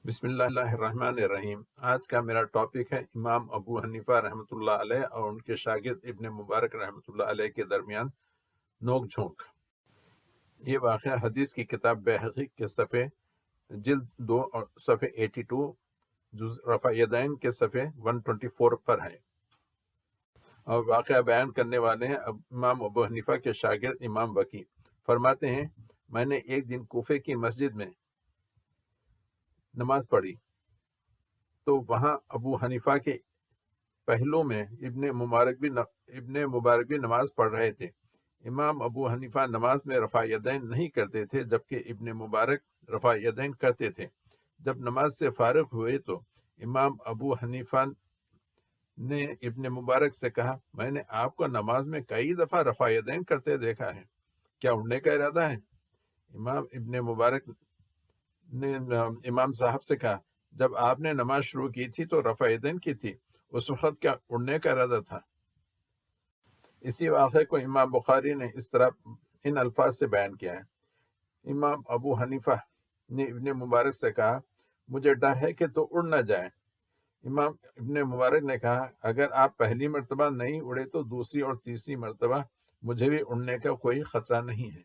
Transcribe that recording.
بسم اللہ الرحمن الرحیم۔ آج کا میرا ٹاپک ہے امام ابو حنیفہ رحمۃ اللہ علیہ اور ان کے شاگرد ابن مبارک رحمۃ اللہ علیہ کے درمیان نوک جھونک۔ یہ واقعہ حدیث کی کتاب بیہقی کے صفحے جلد 2 اور صفحے 82، جز رفع یدین کے صفحے 124 پر ہے، اور واقعہ بیان کرنے والے ہیں امام ابو حنیفہ کے شاگرد امام وکی۔ فرماتے ہیں، میں نے ایک دن کوفے کی مسجد میں نماز پڑھی تو وہاں ابو حنیفہ کے پہلو میں ابن مبارک بھی نماز پڑھ رہے تھے۔ امام ابو حنیفہ نماز میں رفع یدین نہیں کرتے تھے، جبکہ ابن مبارک رفع یدین کرتے تھے۔ جب نماز سے فارغ ہوئے تو امام ابو حنیفہ نے ابن مبارک سے کہا، میں نے آپ کو نماز میں کئی دفعہ رفع یدین کرتے دیکھا ہے، کیا اڑنے کا ارادہ ہے؟ امام ابن مبارک نے امام صاحب سے کہا، جب آپ نے نماز شروع کی تھی تو رفع یدین کی تھی، اس وقت کیا اڑنے کا ارادہ تھا؟ اسی واقعے کو امام بخاری نے اس طرح ان الفاظ سے بیان کیا ہے۔ امام ابو حنیفہ نے ابن مبارک سے کہا، مجھے ڈر ہے کہ تو اڑ نہ جائے۔ امام ابن مبارک نے کہا، اگر آپ پہلی مرتبہ نہیں اڑے تو دوسری اور تیسری مرتبہ مجھے بھی اڑنے کا کوئی خطرہ نہیں ہے۔